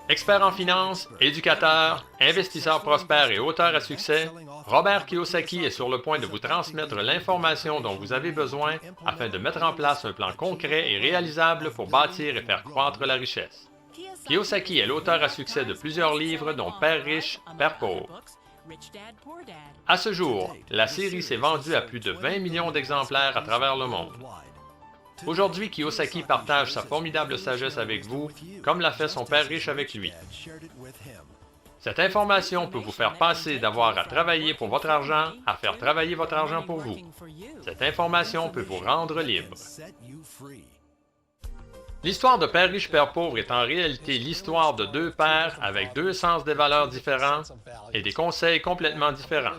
Expert en finance, éducateur, investisseur prospère et auteur à succès, Robert Kiyosaki est sur le point de vous transmettre l'information dont vous avez besoin afin de mettre en place un plan concret et réalisable pour bâtir et faire croître la richesse. Kiyosaki est l'auteur à succès de plusieurs livres dont Père riche, Père pauvre. À ce jour, la série s'est vendue à plus de 20 millions d'exemplaires à travers le monde. Aujourd'hui, Kiyosaki partage sa formidable sagesse avec vous, comme l'a fait son père riche avec lui. Cette information peut vous faire passer d'avoir à travailler pour votre argent à faire travailler votre argent pour vous. Cette information peut vous rendre libre. L'histoire de Père riche, Père pauvre est en réalité l'histoire de deux pères avec deux sens des valeurs différents et des conseils complètement différents.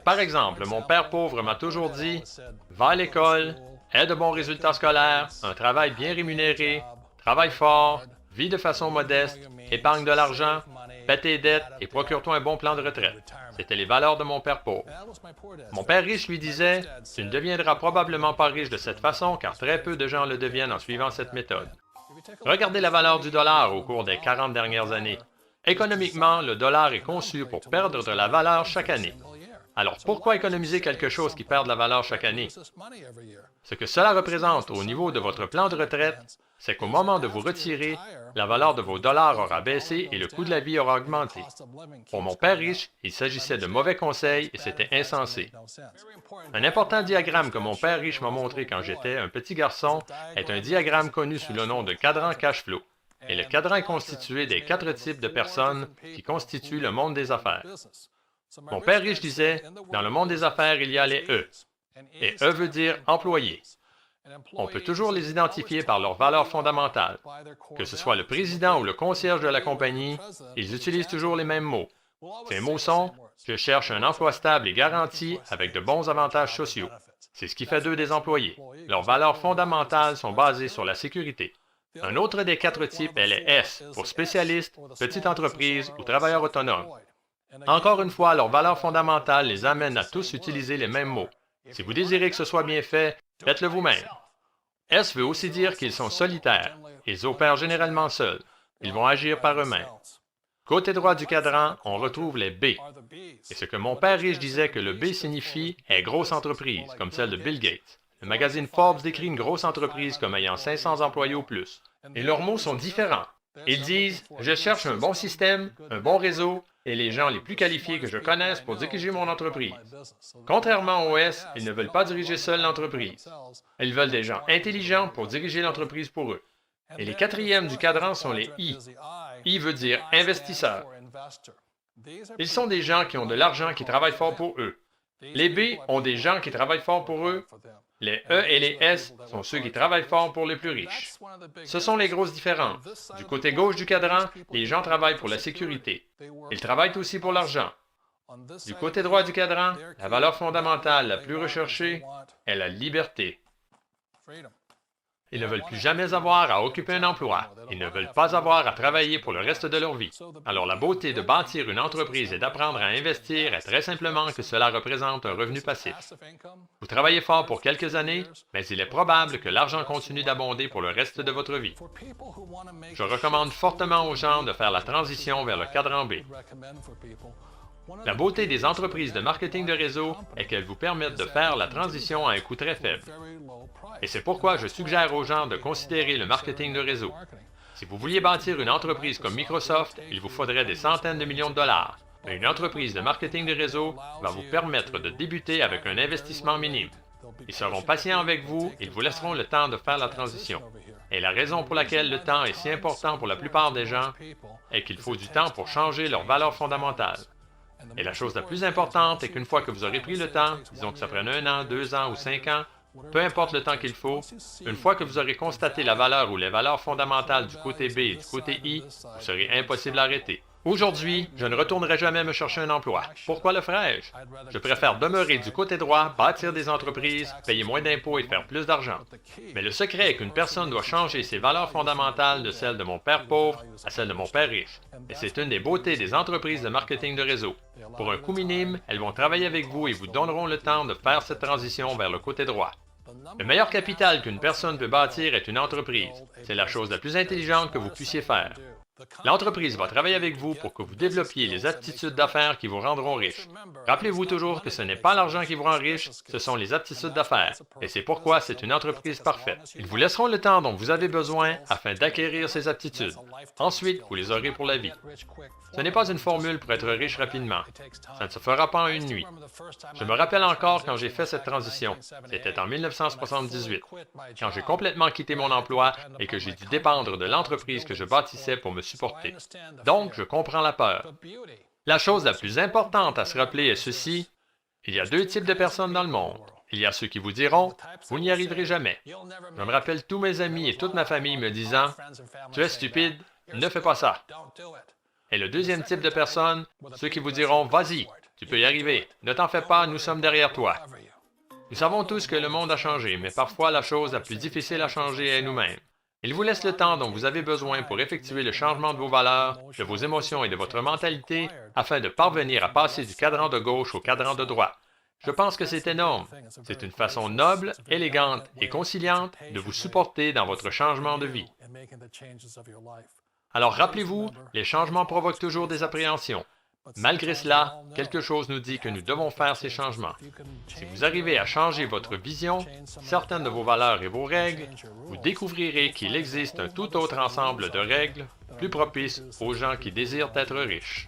Par exemple, mon père pauvre m'a toujours dit « Va à l'école, aie de bons résultats scolaires, un travail bien rémunéré, travaille fort, vis de façon modeste, épargne de l'argent, paie tes dettes et procure-toi un bon plan de retraite. » C'étaient les valeurs de mon père pauvre. Mon père riche lui disait « Tu ne deviendras probablement pas riche de cette façon car très peu de gens le deviennent en suivant cette méthode. » Regardez la valeur du dollar au cours des 40 dernières années. Économiquement, le dollar est conçu pour perdre de la valeur chaque année. Alors pourquoi économiser quelque chose qui perd de la valeur chaque année? Ce que cela représente au niveau de votre plan de retraite, c'est qu'au moment de vous retirer, la valeur de vos dollars aura baissé et le coût de la vie aura augmenté. Pour mon père riche, il s'agissait de mauvais conseils et c'était insensé. Un important diagramme que mon père riche m'a montré quand j'étais un petit garçon est un diagramme connu sous le nom de cadran cash flow. Et le cadran est constitué des 4 types de personnes qui constituent le monde des affaires. Mon père riche disait, dans le monde des affaires, il y a les E. Et E veut dire employé. On peut toujours les identifier par leurs valeurs fondamentales. Que ce soit le président ou le concierge de la compagnie, ils utilisent toujours les mêmes mots. Ces mots sont « Je cherche un emploi stable et garanti avec de bons avantages sociaux ». C'est ce qui fait d'eux des employés. Leurs valeurs fondamentales sont basées sur la sécurité. Un autre des 4 types est les S, pour spécialistes, petite entreprise ou travailleurs autonomes. Encore une fois, leurs valeurs fondamentales les amènent à tous utiliser les mêmes mots. Si vous désirez que ce soit bien fait, faites-le vous-même. S veut aussi dire qu'ils sont solitaires. Ils opèrent généralement seuls. Ils vont agir par eux-mêmes. Côté droit du cadran, on retrouve les B. Et ce que mon père riche disait que le B signifie est grosse entreprise, comme celle de Bill Gates. Le magazine Forbes décrit une grosse entreprise comme ayant 500 employés ou plus. Et leurs mots sont différents. Ils disent « Je cherche un bon système, un bon réseau et les gens les plus qualifiés que je connaisse pour diriger mon entreprise. » Contrairement aux S, ils ne veulent pas diriger seuls l'entreprise. Ils veulent des gens intelligents pour diriger l'entreprise pour eux. Et les quatrièmes du cadran sont les I. I veut dire investisseur. Ils sont des gens qui ont de l'argent qui travaillent fort pour eux. Les B ont des gens qui travaillent fort pour eux. Les E et les S sont ceux qui travaillent fort pour les plus riches. Ce sont les grosses différences. Du côté gauche du cadran, les gens travaillent pour la sécurité. Ils travaillent aussi pour l'argent. Du côté droit du cadran, la valeur fondamentale la plus recherchée est la liberté. Ils ne veulent plus jamais avoir à occuper un emploi. Ils ne veulent pas avoir à travailler pour le reste de leur vie. Alors la beauté de bâtir une entreprise et d'apprendre à investir est très simplement que cela représente un revenu passif. Vous travaillez fort pour quelques années, mais il est probable que l'argent continue d'abonder pour le reste de votre vie. Je recommande fortement aux gens de faire la transition vers le cadran B. La beauté des entreprises de marketing de réseau est qu'elles vous permettent de faire la transition à un coût très faible. Et c'est pourquoi je suggère aux gens de considérer le marketing de réseau. Si vous vouliez bâtir une entreprise comme Microsoft, il vous faudrait des centaines de millions de dollars. Mais une entreprise de marketing de réseau va vous permettre de débuter avec un investissement minime. Ils seront patients avec vous et ils vous laisseront le temps de faire la transition. Et la raison pour laquelle le temps est si important pour la plupart des gens est qu'il faut du temps pour changer leurs valeurs fondamentales. Et la chose la plus importante est qu'une fois que vous aurez pris le temps, disons que ça prenne 1 an, 2 ans ou 5 ans, peu importe le temps qu'il faut, une fois que vous aurez constaté la valeur ou les valeurs fondamentales du côté B et du côté I, vous serez impossible à arrêter. Aujourd'hui, je ne retournerai jamais me chercher un emploi. Pourquoi le ferais-je? Je préfère demeurer du côté droit, bâtir des entreprises, payer moins d'impôts et faire plus d'argent. Mais le secret est qu'une personne doit changer ses valeurs fondamentales de celles de mon père pauvre à celles de mon père riche. Et c'est une des beautés des entreprises de marketing de réseau. Pour un coût minime, elles vont travailler avec vous et vous donneront le temps de faire cette transition vers le côté droit. Le meilleur capital qu'une personne peut bâtir est une entreprise. C'est la chose la plus intelligente que vous puissiez faire. L'entreprise va travailler avec vous pour que vous développiez les aptitudes d'affaires qui vous rendront riche. Rappelez-vous toujours que ce n'est pas l'argent qui vous rend riche, ce sont les aptitudes d'affaires. Et c'est pourquoi c'est une entreprise parfaite. Ils vous laisseront le temps dont vous avez besoin afin d'acquérir ces aptitudes. Ensuite, vous les aurez pour la vie. Ce n'est pas une formule pour être riche rapidement. Ça ne se fera pas en une nuit. Je me rappelle encore quand j'ai fait cette transition. C'était en 1978, quand j'ai complètement quitté mon emploi et que j'ai dû dépendre de l'entreprise que je bâtissais pour me supporter. Donc, je comprends la peur. La chose la plus importante à se rappeler est ceci: il y a deux types de personnes dans le monde. Il y a ceux qui vous diront « Vous n'y arriverez jamais ». Je me rappelle tous mes amis et toute ma famille me disant « Tu es stupide, ne fais pas ça ». Et le deuxième type de personnes, ceux qui vous diront « Vas-y, tu peux y arriver, ne t'en fais pas, nous sommes derrière toi ». Nous savons tous que le monde a changé, mais parfois la chose la plus difficile à changer est nous-mêmes. Il vous laisse le temps dont vous avez besoin pour effectuer le changement de vos valeurs, de vos émotions et de votre mentalité afin de parvenir à passer du cadran de gauche au cadran de droite. Je pense que c'est énorme. C'est une façon noble, élégante et conciliante de vous supporter dans votre changement de vie. Alors rappelez-vous, les changements provoquent toujours des appréhensions. Malgré cela, quelque chose nous dit que nous devons faire ces changements. Si vous arrivez à changer votre vision, certaines de vos valeurs et vos règles, vous découvrirez qu'il existe un tout autre ensemble de règles plus propices aux gens qui désirent être riches.